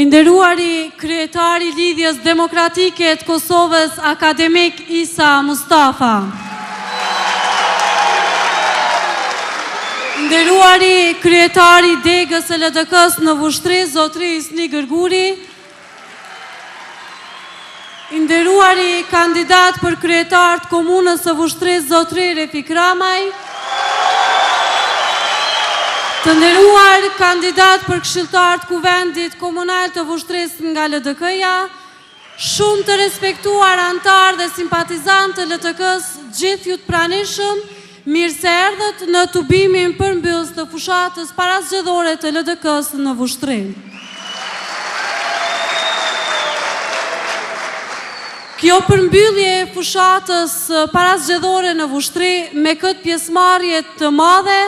I nderuari kryetari Lidhjes Demokratike të Kosovës, akademik Isa Mustafa. I nderuari kryetari Degës së LDK-s në Vushtri, zotri Isli Gërguri. I nderuari kandidat për kryetar të komunës së Vushtrisë, zotri Refik Ramaj. Të nderuar kandidat për këshilltar të Kuvendit Komunal të Vushtrisë nga LDK-ja, shumë të respektuar antar dhe simpatizant të LDK-s, gjithë ju të pranishëm, mirë se erdhët në tubimin përmbyllës të fushatës parasgjedhore të LDK-s në Vushtri. Kjo përmbyllje e fushatës parasgjedhore në Vushtri me këtë pjesëmarrje të madhe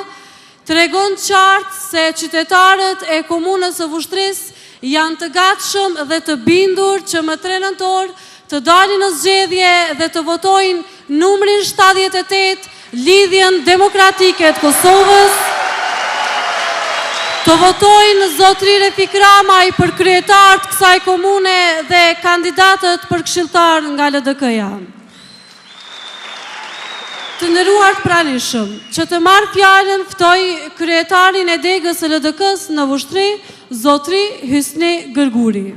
tregon qartë se qytetarët e komunës së Vushtrisë janë të gatshëm dhe të bindur që më 3 nëntor të dalin në zgjedhje dhe të votojnë numrin 78 Lidhjen Demokratike të Kosovës, të votojnë zotri Refik Ramaj për kryetar të kësaj komune dhe kandidatët për këshilltar nga LDK-ja. Të nderuar të pranishëm, që të marrë fjalën ftoj kryetarin e Degës së LDK-s në Vushtri, zotri Hysni Gërguri.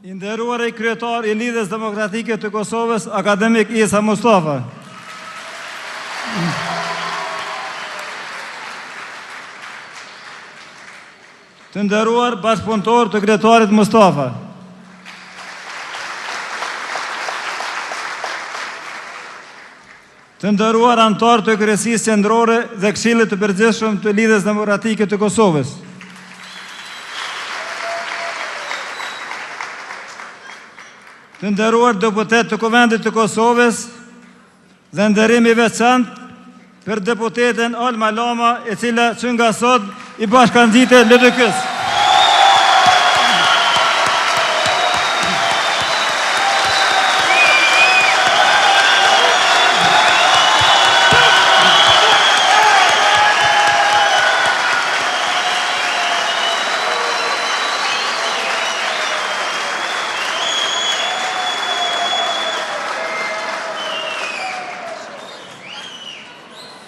I nderuari kryetar I Lidhjes Demokratike të Kosovës, akademik Isa Mustafa. Të nderuar bashkëpunëtor të kryetarit Mustafa. Të nderuar antar të Kryesisë Qendrore dhe Këshillit të Përgjithshëm të Lidhjes Demokratike të Kosovës. Të nderuar deputet të Kuvendit të Kosovës dhe nderim I veçantë për deputeten Alma Lama, e cila që nga sot I bashkangjitet LDK-s.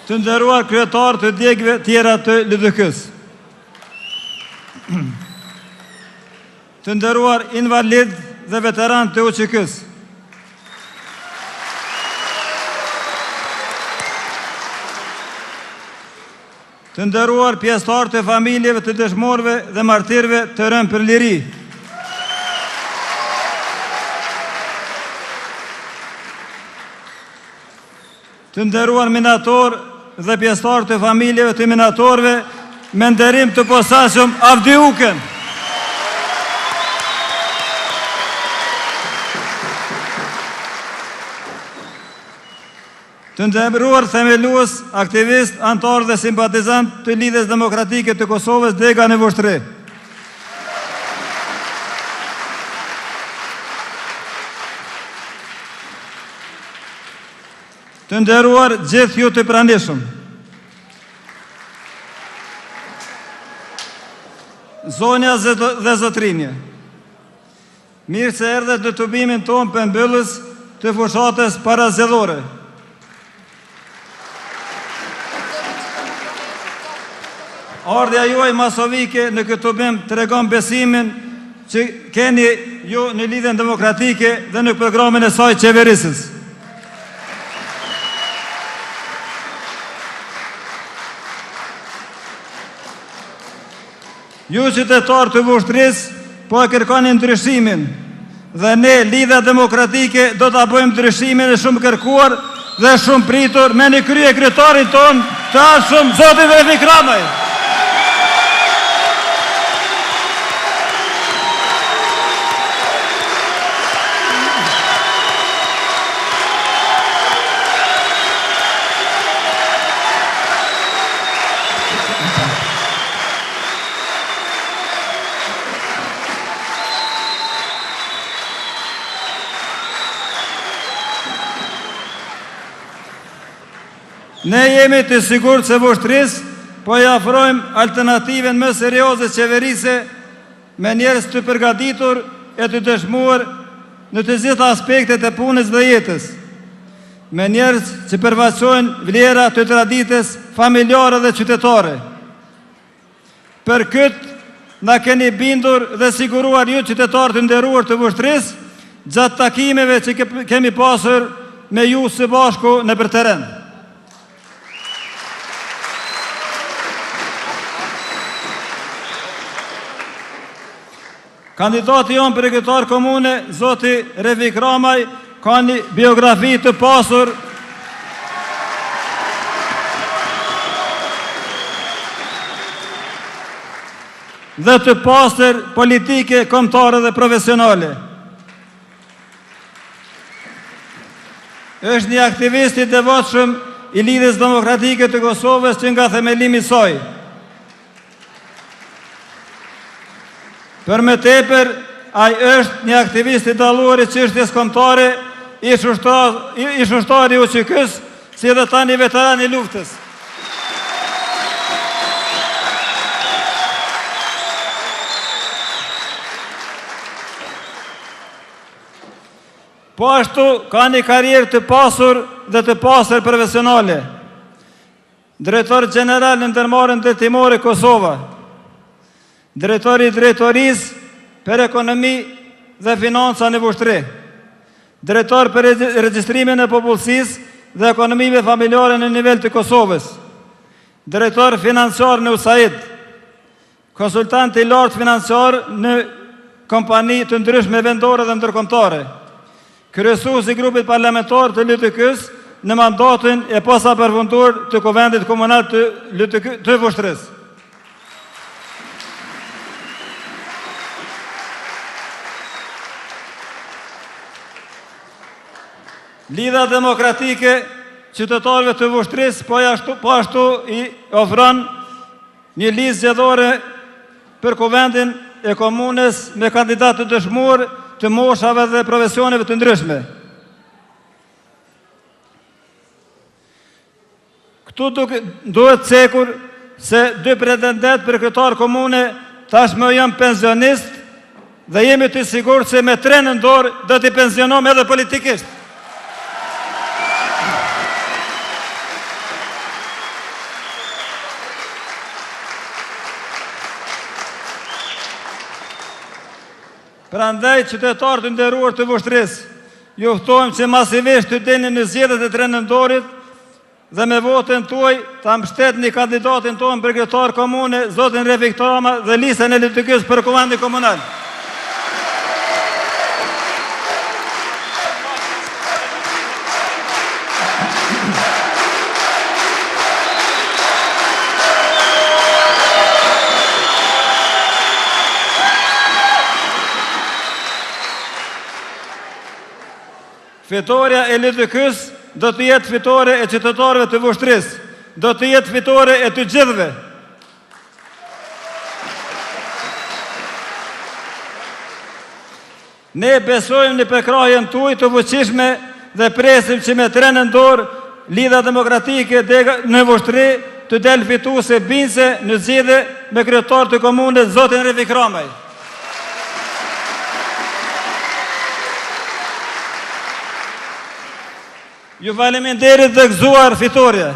Të nderuar kryetar të djegëve tjera të LDK-s. Të nderuar invalid dhe veteran të UÇK-s. Të nderuar pjesëtar të familjeve të dëshmorëve dhe martirëve të rënë për liri. Të nderuar minator dhe pjesëtar të familjeve të minatorëve me nderim të posaçëm Avdiukën. Të nderuar themelues, aktivist, antar dhe simpatizant të Lidhjes Demokratike të Kosovës, Dega në Vushtri. Të nderuar gjithë ju të pranishëm. Zonja dhe zotrinje, mirë se erdhët në tubimin tonë përmbyllës të fushatës parasgjedhore. Ardhja juaj masovike në këtë tubim tregon besimin që keni ju në Lidhjen Demokratike dhe në programin e saj qeverisës. Ju qytetar të Vushtrisë po e kërkoni ndryshimin dhe ne Lidhja Demokratike do ta bëjmë ndryshimin e shumë kërkuar dhe shumë pritur me një kryetarin ton të arshëm zotin Refik Ramaj. Ne jemi të sigurt se Vushtrisë po i ofrojmë alternativen më serioze qeverise me njerëz të përgatitur e të dëshmuar në të gjitha aspektet e punës dhe jetës, me njerëz që përfaqësojnë vlera të traditës familjare dhe qytetare. Për këtë na keni bindur dhe siguruar ju qytetarë të nderuar të Vushtrisë gjatë takimeve që kemi pasur me ju së bashku në për teren. Kandidati jonë për kryetar komune, zoti Refik Ramaj, ka një biografi të pasur dhe të pastër politike, kombëtare dhe profesionale. Është një aktivist i devotshëm i Lidhjes Demokratike të Kosovës që nga themelimi i saj. Për më tepër, ai është një aktivist i dalluar i çështjes kombëtare, i shushtari i UÇK-s, si edhe tani veteran i luftës. Po ashtu ka një karrierë të pasur dhe të pastër profesionale. Drejtor general në ndërmarrjen ndërtimore Kosova. Drejtori i drejtorisë për ekonomi dhe financa në Vushtri. Drejtor për regjistrimin e popullsisë dhe ekonomive familjare në nivel të Kosovës. Drejtor financiar në USAID. Konsultant i lartë financiar në kompani të ndryshme vendore dhe ndërkombëtare. Kryesues i grupit parlamentar të LTK-s në mandatin e posaperfunduar të Kuvendit Komunal të Vushtrisë. Lidhja Demokratike qytetarëve të Vushtrisë po ashtu i ofron një listë zgjedhore për Kuvendin e komunës me kandidatë të dëshmuar të moshave dhe profesioneve të ndryshme. Këtu duhet cekur se 2 pretendentë për kryetar komune tashmë janë pensionist dhe jemi të sigurt se me 3 në dorë do t'i pensionojmë edhe politikisht. Prandaj qytetarët të nderuar të Vushtrisë, ju ftojmë që masivisht të dini në zgjedhjet e 3 nëntorit dhe me votën tuaj ta mbështetni kandidatin tonë për kryetar komune, zotin Refik Ramaj dhe listën e LTK-s për Kuvendin Komunal. Fitoria e LTK-s do të jetë fitore e qytetarëve të Vushtrisë, do të jetë fitore e të gjithëve. Ne besojmë në përkrahjen tuaj të fuqishme dhe presim që me 3 në dorë Lidhja Demokratike në Vushtri të del fituese binjse në zgjedhje me kryetar të komunës zotin Refik Ramaj. Ju faleminderit dhe gëzuar fitoria.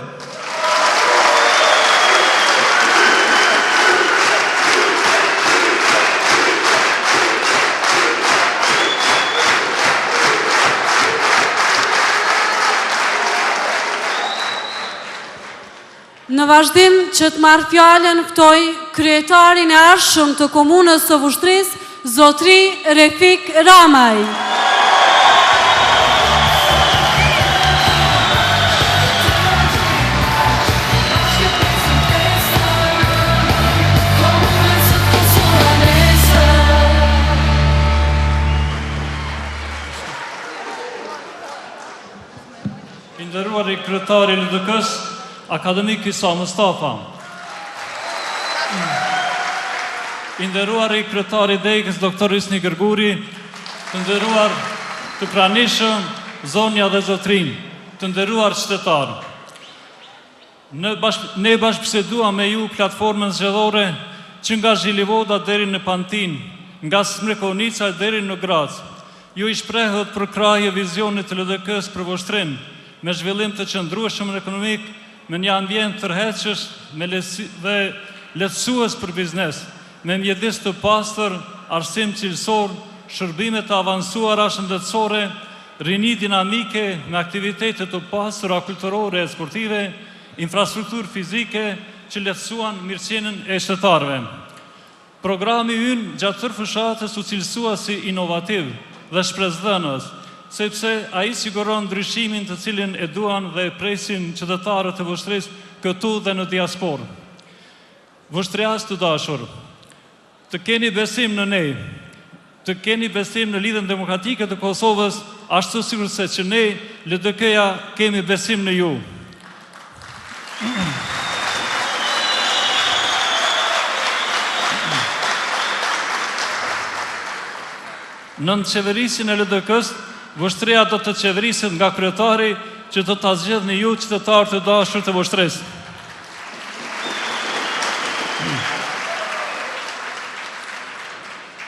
Në vazhdim që të marrë fjalën ftoj kryetarin e arshëm të komunës së Vushtrisë, zotri Refik Ramaj. Nderuar i kryetari i LTK-s, akademik Isa Mustafa. I nderuar i kryetari i DEG-s, doktor Hysni Gërguri, të nderuar të pranishëm, zonja dhe zotrin, të nderuar qytetarë. Ne bashkëbiseduam me ju platformën zgjedhore që nga Zhilivoda deri në Pantin, nga Smrekonica deri në Grac. Ju i shprehët për krahje vizionit të LDK-s për Voshtrin, me zhvillim të qëndrueshëm ekonomik, me një ambient tërheqës dhe lehtësues për biznes, me mjedis të pastër, arsim cilësor, shërbime të avancuara shëndetësore, rini dinamike me aktivitetet të pastura kulturore e sportive, infrastrukturë fizike që lehtësuan mirëqenien e shtetarëve. Programi ynë gjatë tërë fushatës u cilësua si inovativ dhe shpresdhënës, sepse ai siguron ndryshimin të cilin e duan dhe e presin qytetarët e Voshtrisë këtu dhe në diasporë. Voshtrias të dashur, të keni besim në ne, të keni besim në lidhjen demokratike të Kosovës, ashtu sikurse që ne, LDK-ja, kemi besim në ju. Në qeverisin e LDK-s, Voshtria do të qeverisit nga kryetari që do të zgjedhni ju qytetarë të dashur të Voshtrisë.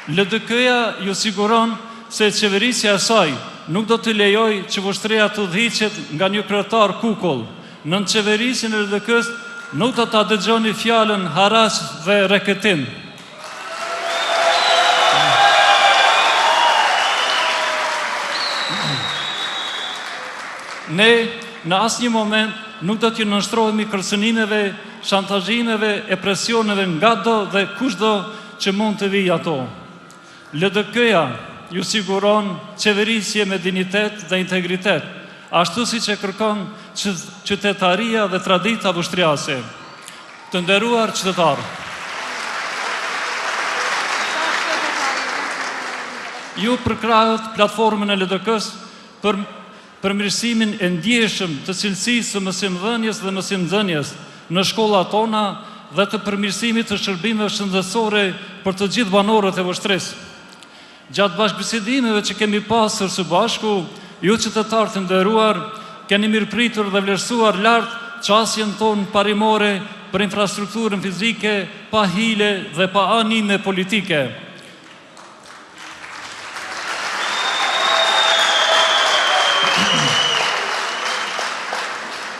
LDK-ja ju siguron se qeverisja e saj nuk do të lejoj që Voshtria të udhëhiqet nga një kryetar kukull. Në qeverisin e LDK-s nuk do ta dëgjoni fjalën haraç dhe reketim. Ne, në asnjë moment, nuk do t'ju nënshtrohemi kërcënimeve, shantazhimeve e presioneve nga do dhe kushdo që mund të vijë ato. LDK-ja ju siguron qeverisje me dignitet dhe integritet, ashtu si që kërkon qytetaria dhe tradita voshtriase. Të nderuar qytetarë, ju përkrahët platformën e LDK-s për përmirësimin e ndjeshëm të cilësisë së mësimdhënies dhe mësimdhënies në shkollat tona dhe të përmirësimit të shërbimeve shëndetësore për të gjithë banorët e Voshtrisë. Gjatë bashkëbisedimeve që kemi pasur së bashku, ju qytetarë të nderuar, keni mirëpritur dhe vlerësuar lart çësjen tonë parimore për infrastrukturën fizike, pa hile dhe pa anime politike.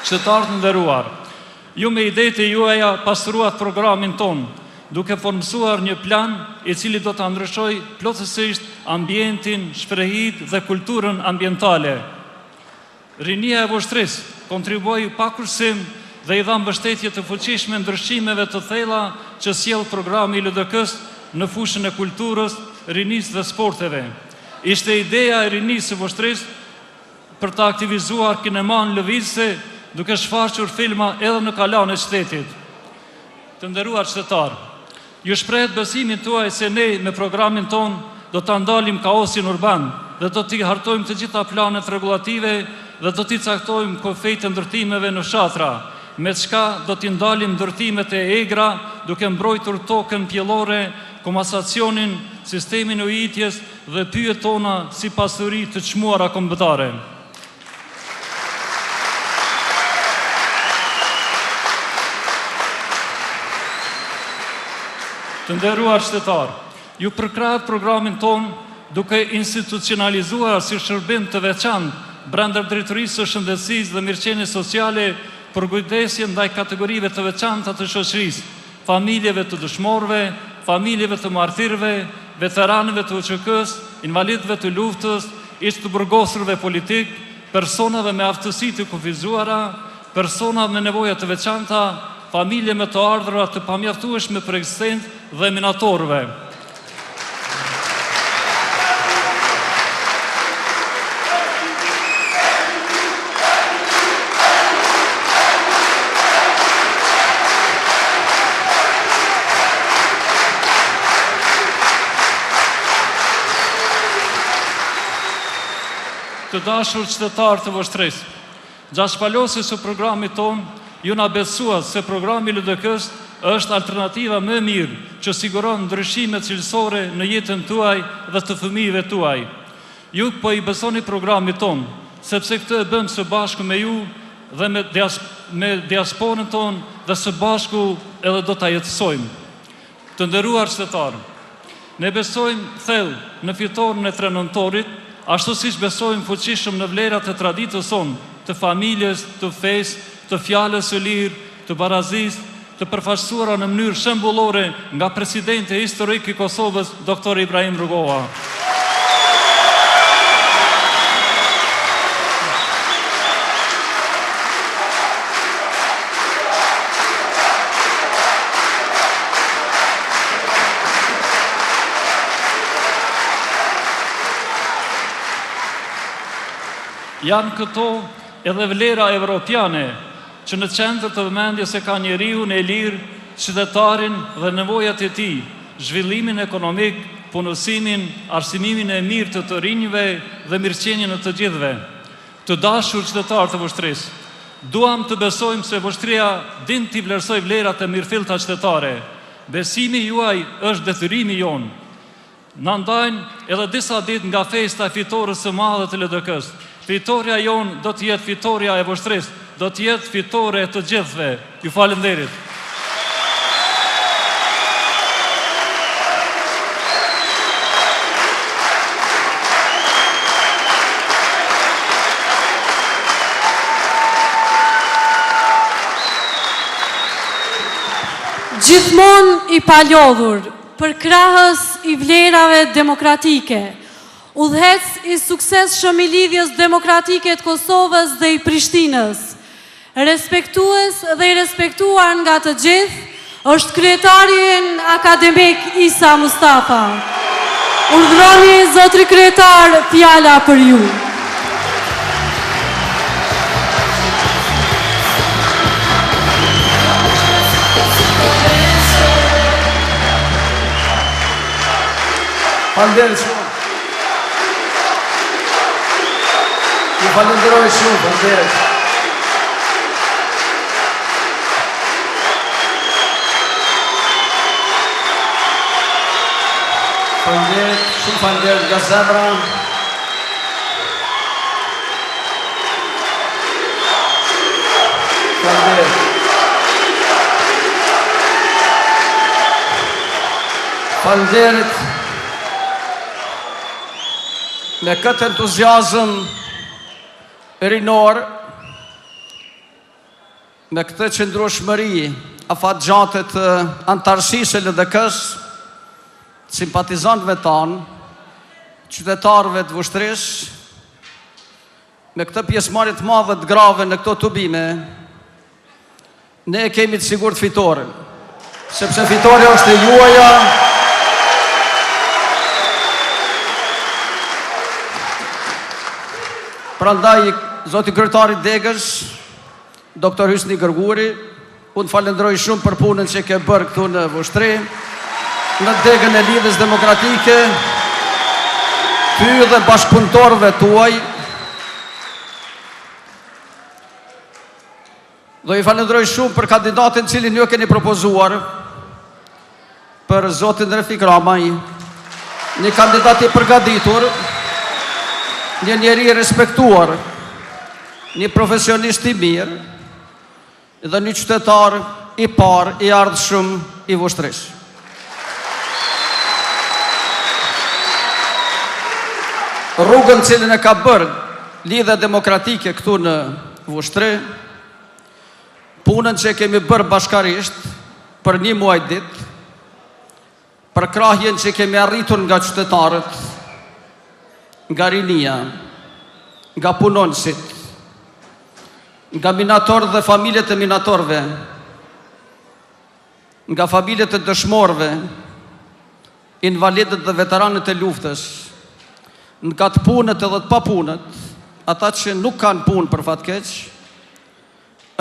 Qytetarë të nderuar, ju me idejtë e juaja pastruat programin ton, duke formësuar një plan i cili do të ndryshoj plotësisht ambientin, shprehit dhe kulturën ambientale. Rinia e Voshtrisë kontribuoi pa kursim dhe i dha mbështetje të fuqishme ndryshimeve të thella që sjell programi i LDK-s në fushën e kulturës, rinisë dhe sporteve. Ishte ideja e rinisë së Voshtrisë për të aktivizuar kineman lëvizse, duke shfaqur filma edhe në kalan e qytetit. Të nderuar qytetarë, ju shprehet besimin tuaj se ne me programin ton do të ndalim kaosin urban dhe do t'i hartojmë të gjitha planet regulative dhe do t'i caktojmë kufijtë e ndërtimeve në fshatra, me çka do t'i ndalim ndërtimet e egra duke mbrojtur tokën pjellore, komasacionin, sistemin ujitjes dhe pyjet tona si pasuri të çmuara kombëtare. Të nderuar qytetarë, ju përkrahët programin ton duke institucionalizuar si shërbim të veçantë brenda drejtorisë së shëndetësisë dhe mirëqenies sociale për kujdesjen ndaj kategorive të veçanta të shoqërisë, familjeve të dëshmorëve, familjeve të martirëve, veteranëve të UÇK-s, invalidëve të luftës, ish të burgosurve politik, personave me aftësi të kufizuara, personave me nevoja të veçanta, familje me të ardhura të pamjaftueshme për ekzistencë dhe minatorëve. Të dashur qytetarë të Voshtrisë, gjatë shpalosis së programit tonë, ju na besuat se programi LDK-s është alternativa më mirë që siguron ndryshime cilësore në jetën tuaj dhe të fëmijëve tuaj. Ju po i besoni programit ton, sepse këtë e bëm së bashku me ju dhe me diasporën tonë dhe së bashku edhe do ta jetësojmë. Të nderuar qytetarë, ne besojmë thellë në fitoren e 3 nëntorit, ashtu siç besojmë fuqishëm në vlerat e traditës sonë, të familjes, të fesë, të fjalës së lirë, të barazisë, të përfaqësuara në mënyrë shembullore nga presidenti historik i Kosovës, Dr. Ibrahim Rugova. Janë këto edhe vlera evropiane që në qendër të vëmendjes e ka njeriun e lirë, qytetarin dhe nevojat e tij, zhvillimin ekonomik, punësimin, arsimimin e mirë të rinjve dhe mirëqenien e të gjithëve. Të dashur qytetarë të Vushtrisë, duam të besojmë se Vushtria din t'i vlerësoj vlerat e mirëfillta qytetare. Besimi juaj është detyrimi jonë. Na ndajnë edhe disa ditë nga festa e fitores së madhe të LDK-s. Fitoria jonë do të jetë fitoria e Vushtrisë, do të jetë fitore e të gjithëve. Ju falenderit. Gjithmonë i palodhur për krahës i vlerave demokratike, udhëhec i suksesshëm i lidhjes demokratike të Kosovës dhe i Prishtinës, respektues dhe i respektuar nga të gjithë, është kryetari akademik Isa Mustafa. Urdhroni zotri kryetar, fjala për ju. Falenderoj shumë. Ju falenderoj shumë, falenderoj. Falenderoj, shumë falenderoj nga zemra. Falenderoj. Falenderoj. Me këtë entuziazëm rinor, me këtë qëndrueshmëri afatgjate të antarësisë e LDK-s, simpatizantëve tanë, qytetarëve të Vushtrisë, me këtë pjesëmarrje të madhe të grave në këto tubime, ne kemi të sigurt fitoren, sepse fitoria është e juaja. Prandaj, zoti kryetari Degës, Dr. Hysni Gërguri, unë falenderoj shumë për punën që ke bërë këtu në Vushtri, në Degën e Lidhjes Demokratike, ty dhe bashkëpunëtorëve tuaj. Do i falenderoj shumë për kandidatin cilin ju keni propozuar, për zotin Refik Ramaj, një kandidat i përgatitur, një njeri respektuar, një profesionist i mirë, dhe një qytetar i parë, i ardhshëm i Vushtrisë. Rrugën cilën e ka bërë Lidhja Demokratike këtu në Vushtri, punën që kemi bërë bashkarisht për 1 muaj ditë, për krahjen që kemi arritur nga qytetarët, nga rinia, nga punonësit, nga minatorët dhe familjet e minatorëve, nga familjet e dëshmorëve, invalidët dhe veteranët e luftës, nga të punët edhe të papunët, ata që nuk kanë punë për fatkeq,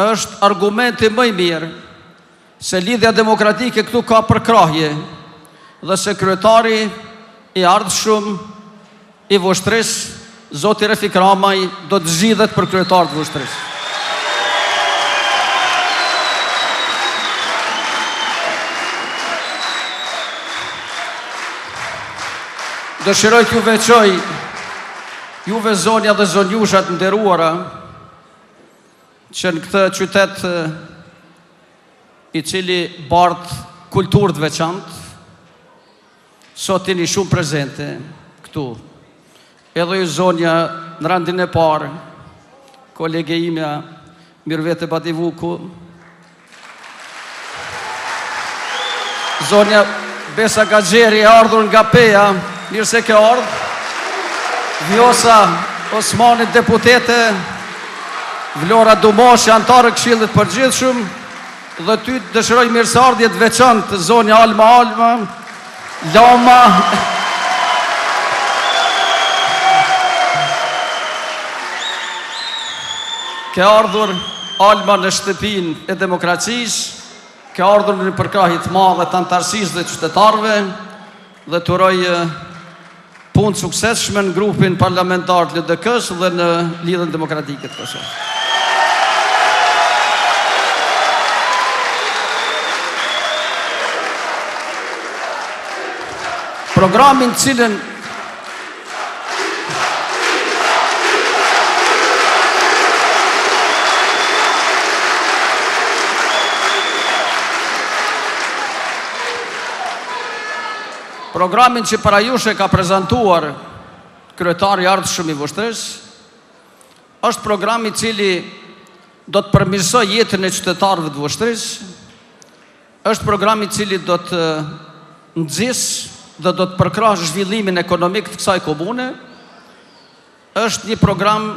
është argumenti më i mirë se Lidhja Demokratike këtu ka përkrahje dhe se kryetari i ardhshëm i Vushtrisë, zoti Refik Ramaj, do të zgjidhet për kryetar të Vushtrisë. Dëshiroj t'ju veçoj, juve zonja dhe zonjushat nderuara, që në këtë qytet i cili bart kulturë të veçantë, sot jeni shumë prezente këtu. Edhe ju zonja në randin e parë, kolege imja Mirvete Bativuku, zonja Besa Gaxheri e ardhur nga Peja, mirë se ke ardhur, Vjosa Osmanit deputete, Vlora Dumoshi, antarë Këshillit Përgjithshëm, dhe ty dëshiroj mirëseardhje të veçantë zonja Alma Lama, ke ardhur Alma në shtëpinë e demokracisë, ke ardhur në përkrahje të madhe të antarësisë dhe qytetarëve, dhe të uroj punë suksesshme në grupin parlamentar të LDK-s dhe në Lidhjen Demokratike të Kosovës. Programin cilën Programin që para jush e ka prezentuar kryetari i ardhshëm i Vushtrisë është programi i cili do të përmirësoj jetën e qytetarëve të Vushtrisë, është programi i cili do të nxjisë dhe do të përkrahë zhvillimin ekonomik të kësaj komune, është një program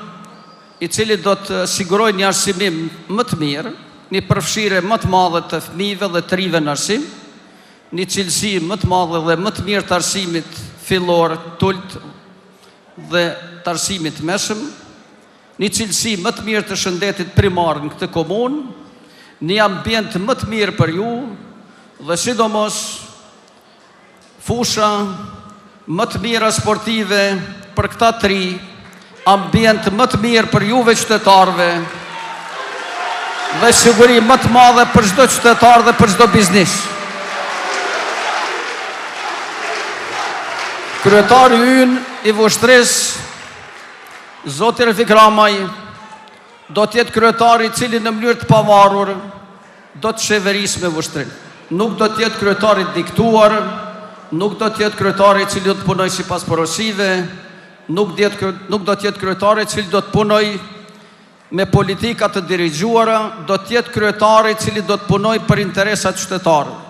i cili do të sigurojë një arsimim më të mirë, një përfshirje më të madhe të fëmijëve dhe të rive në arsim, një cilësi më të madhe dhe më të mirë të arsimit fillor, tult dhe të arsimit meshëm, një cilësi më të mirë të shëndetit primar në këtë komunë, një ambient më të mirë për ju dhe sidomos fusha më të mira sportive për këta tri, ambient më të mirë për juve qytetarëve dhe siguri më të madhe për çdo qytetar dhe për çdo biznes. Kryetari ynë i Vushtrisë, Zoti Refik Ramaj, do të jetë kryetari i cili në mënyrë të pavarur do të qeverisë me Vushtrinë. Nuk do të jetë kryetari diktuar, nuk do të jetë kryetari i cili do të punojë sipas porosive, nuk do të jetë kryetari i cili do të punojë me politika të dirigjuara, do të jetë kryetari i cili do të punojë për interesat qytetarëve.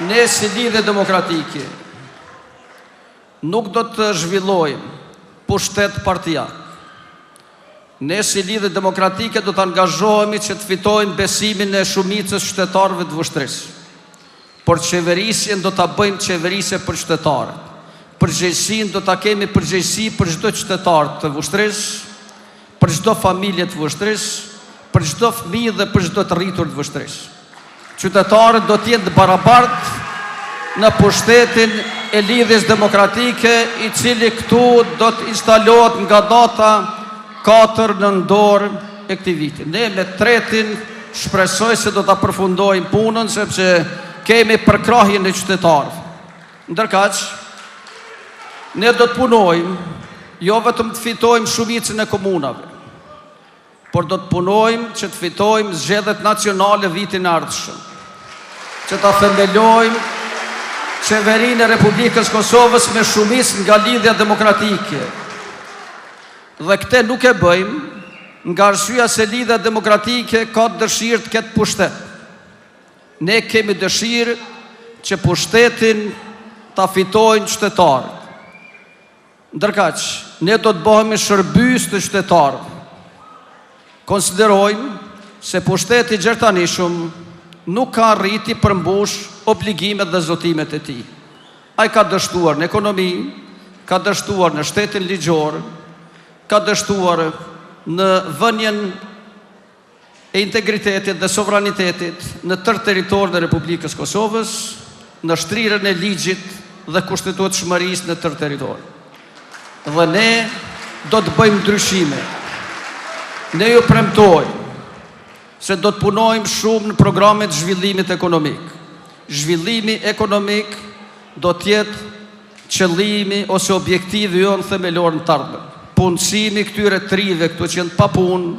Ne si Lidhje Demokratike nuk do të zhvillojmë pushtet partijak. Ne si Lidhje Demokratike do të angazhohemi që të fitojmë besimin e shumicës qytetarëve të Vushtrisë. Por qeverisjen do të bëjmë qeverisje për qytetarët. Përgjegjësinë do të kemi përgjegjësi për çdo qytetar të Vushtrisë, për çdo familje të Vushtrisë, për çdo fëmijë dhe për çdo të rritur të Vushtrisë. Qytetarët do të jenë të barabartë në pushtetin e Lidhjes Demokratike, i cili këtu do të instalohet nga data 4 nëntor e këtij viti. Ne me tretin shpresoj se do ta përfundojmë punën, sepse kemi përkrahjen e qytetarëve. Ndërkaq, ne do të punojmë jo vetëm të fitojmë shumicën e komunave, por do të punojmë që të fitojmë zgjedhjet nacionale vitin e ardhshëm, që ta themelojmë qeverinë e Republikës Kosovës me shumicë nga Lidhja Demokratike. Dhe këtë nuk e bëjmë nga arsyeja se Lidhja Demokratike ka dëshirë të ketë pushtet. Ne kemi dëshirë që pushtetin ta fitojnë qytetarët. Ndërkaq, ne do të bëhemi shërbys të qytetarëve. Konsiderojmë se pushteti gjertanishëm nuk ka rriti përmbush obligimet dhe zotimet e tij. Ai ka dështuar në ekonomi, ka dështuar në shtetin ligjor, ka dështuar në vënien e integritetit dhe sovranitetit në tërë territorin e Republikës Kosovës, në shtrirjen e ligjit dhe kushtetueshmërisë në tërë territorin. Dhe ne do të bëjmë ndryshime. Ne ju premtojmë se do të punojmë shumë në programet zhvillimit ekonomik. Zhvillimi ekonomik do të jetë qëllimi ose objektivi jonë themelor në të ardhmen. Punësimi këtyre trive këtu që janë pa punë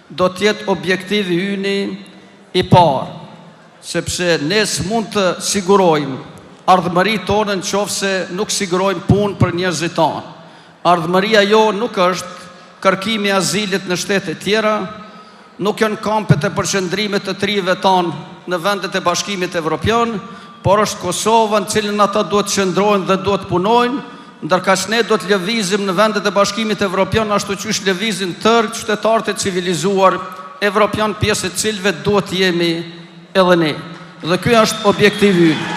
do tjetë objektivi yni i parë, sepse ne s'mund të sigurojmë ardhmëri tonë në qoftë se nuk sigurojmë punë për njerëzit tonë. Ardhmëria jo nuk është kërkimi azilit në shtete tjera, nuk janë kampet e përqendrimit të trive tonë në vendet e Bashkimit Evropian, por është Kosova në cilën ata duhet qëndrojnë dhe duhet punojnë, ndërkaq ne do të lëvizim në vendet e Bashkimit Evropian ashtu siç lëvizin tërë qytetarët e civilizuar evropian, pjesë e cilëve duhet jemi edhe ne. Dhe ky është objektivi ynë.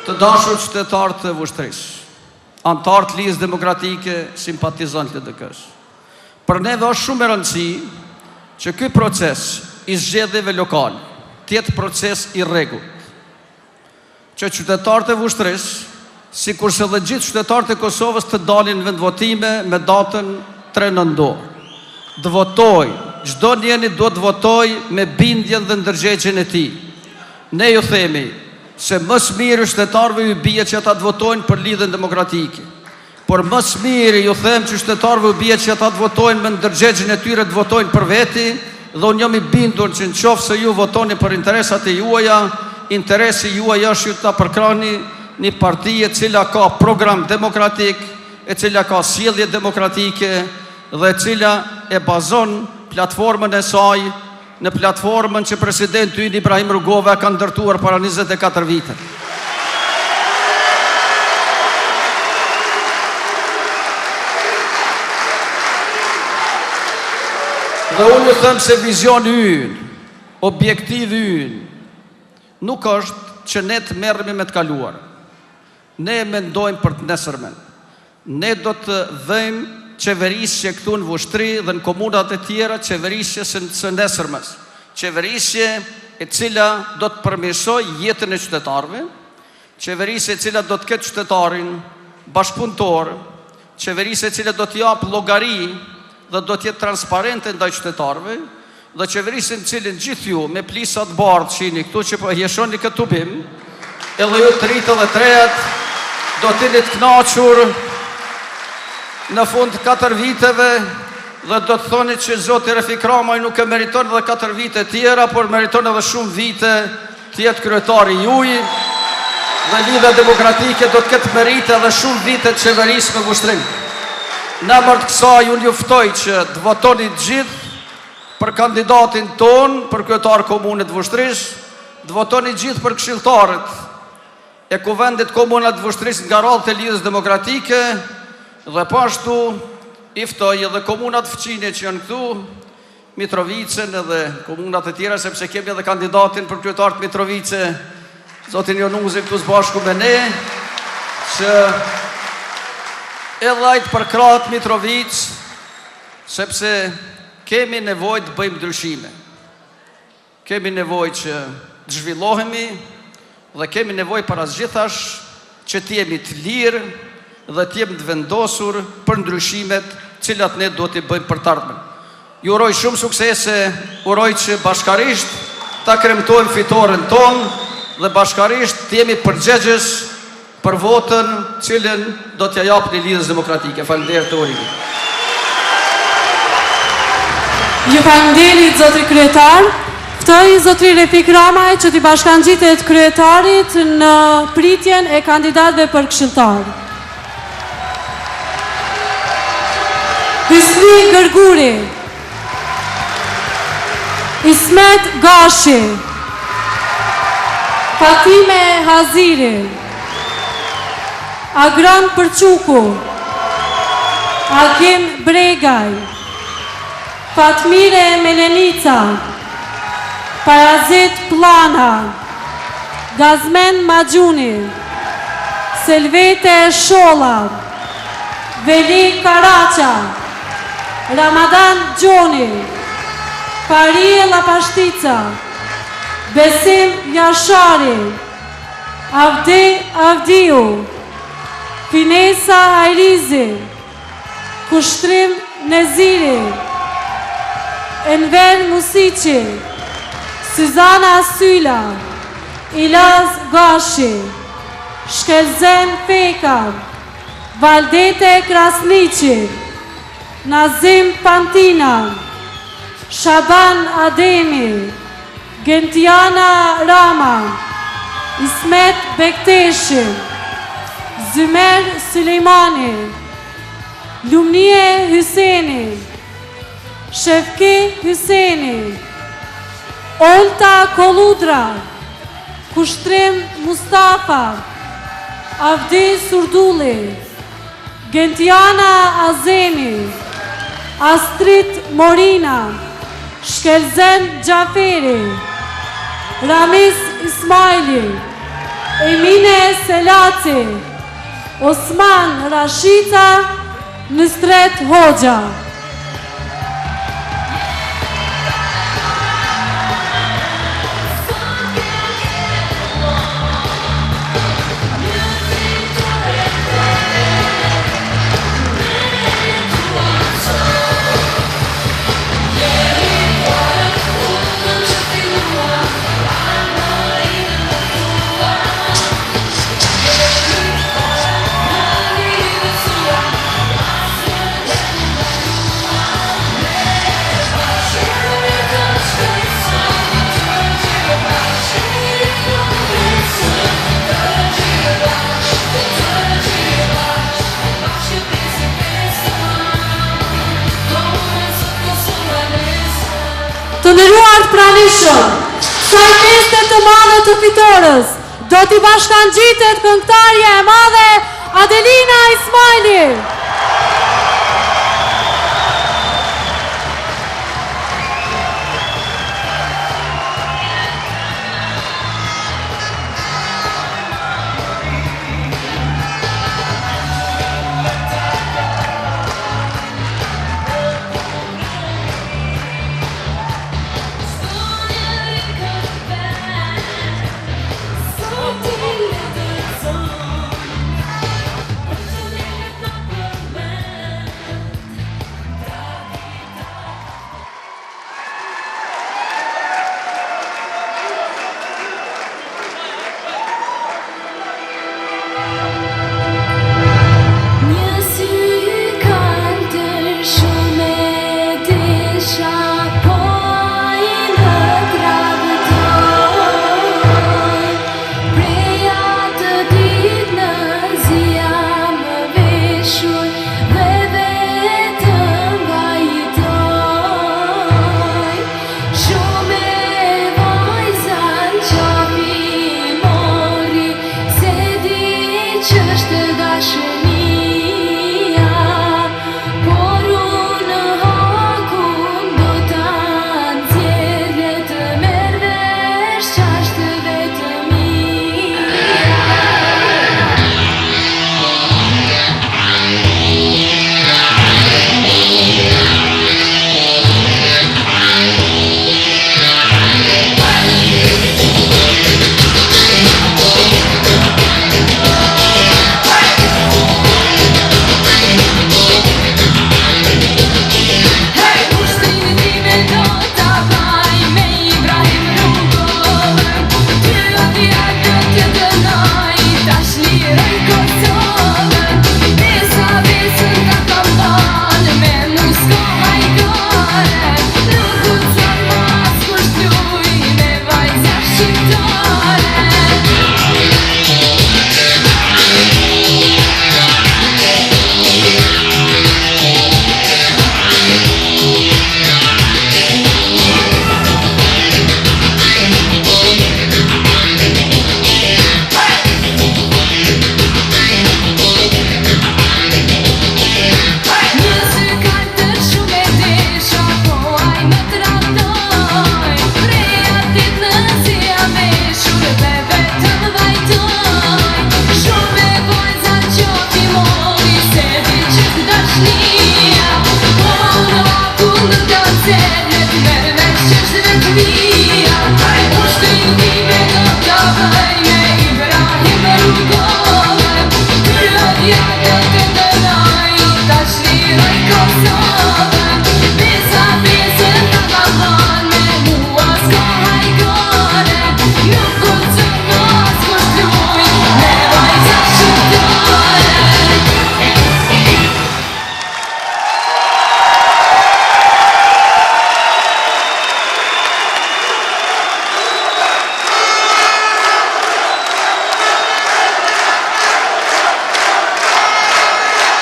Të dashur qytetarët të Vushtrisë, antarët Lidhjes Demokratike, simpatizantë LDK-s. Për neve është shumë e rëndësi që ky proces i zgjedhjeve lokale të jetë proces i rregullt. Që qytetarët e Vushtrisë, sikurse dhe gjithë qytetarët e Kosovës të dalin në vendvotime me datën 3 nëntor. Të votojë, çdo njeri duhet të votojë me bindjen dhe ndërgjegjjen e tij. Ne ju themi se mësë mirë qytetarëve ju bie që ata të votojnë për Lidhjen Demokratike. Por mësë mirë ju them që qytetarëve ju bie që ata të votojnë me ndërgjegjjen e tyre të votojnë për veti, dhe unë jam i bindur që nëse se ju votoni për interesat e juaja, interesi juaj është ju ta përkrahni një parti e cila ka program demokratik, e cila ka sjellje demokratike dhe e cila e bazon platformën e saj në platformën që presidenti ynë Ibrahim Rugova ka ndërtuar para 24 vite. Dhe unë ju them se vizioni ynë, objektivi ynë, nuk është që ne të merremi me të kaluar. Ne mendojmë për të nesërmen. Ne do të vëjmë qeverisje këtu në Vushtri dhe në komunat e tjera, qeverisje së nesërmes. Qeverisje e cila do të përmirësoj jetën e qytetarëve, qeverisje e cila do të ketë qytetarin bashkëpunëtor, qeverisje e cila do të japë llogari dhe do të jetë transparente ndaj qytetarëve, dhe qeverisje në cilin gjithë ju me plisat bardhë që jeni këtu që po hjeshoni këtë tubim, edhe ju të rritë dhe trejet do të jeni të kënaqur në fund 4 viteve dhe do të thoni që Zoti Refik Ramaj nuk e meriton edhe 4 vite tjera, por meriton edhe shumë vite të jetë kryetari juaj dhe Lidhja Demokratike do të ketë merite edhe shumë vite të qeverisë me Vushtrim. Në emër të kësaj unë ju ftoj që të votoni të gjithë për kandidatin ton, për kryetar komunit të Vushtrisë, të votoni gjithë për këshilltarët e kuvendit komunat të Vushtrisë nga radhët e Lidhjes Demokratike. Dhe pashtu i ftoj edhe komunat fëqine që janë këtu, Mitrovicën edhe komunat e tjera, sepse kemi edhe kandidatin për kryetar të Mitrovice, zotin Jonuzi këtu së bashku me ne, që edhe ajtë për kratë Mitrovic, sepse kemi nevojë të bëjmë ndryshime. Kemi nevojë që të zhvillohemi dhe kemi nevojë para gjithash që të jemi të lirë dhe të jemi të vendosur për ndryshimet cilat ne do t'i bëjmë për të ardhmen. Ju uroj shumë suksese, uroj që bashkarisht ta kremtojmë fitoren tonë dhe bashkarisht të jemi përgjegjës për votën cilën do t'ja japni Lidhjes Demokratike. Faleminderit të urimi. Ju faleminderit zotri kryetar. Ftoj zotri Refik Ramaj që t'i bashkangjitet kryetarit në pritjen e kandidatëve për këshilltar. Hysni Gërguri, Ismet Gashi, Fatime Haziri, Agran Përquku, Agim Bregaj, Fatmire Melenica, Parazit Plana, Gazmen Majuni, Selvete Shola, Veli Karaqa, Ramadan Gjoni, Parie Lapashtica, Besim Jashari, Avdi Avdiu, Finesa Ajrizi, Kushtrim Neziri, Enver Musici, Suzana Syla, Ilaz Gashi, Shkelzen Feka, Valdete Krasnici, Nazim Pantina, Shaban Ademi, Gentiana Rama, Ismet Bekteshi, Zymer Sulejmani, Lumnie Hyseni, Shefki Hyseni, Olta Koludra, Kushtrim Mustafa, Avdi Surdulli, Gentiana Azemi, Astrit Morina, Shkelzen Gjaferi, Ramiz Ismaili, Emine Selati, Osman Rashita, Nusret Hoxha. Të nderuar pranishëm, kësaj feste të madhe të fitores, do t'i bashkangjitet këngëtarja e madhe Adelina Ismaili.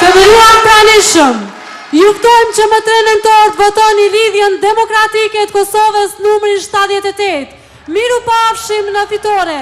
Të nderuar pranishëm, ju ftojmë që më 3 nëntor të votoni lidhjen demokratike të Kosovës numri 78. Miru pafshim në fitore.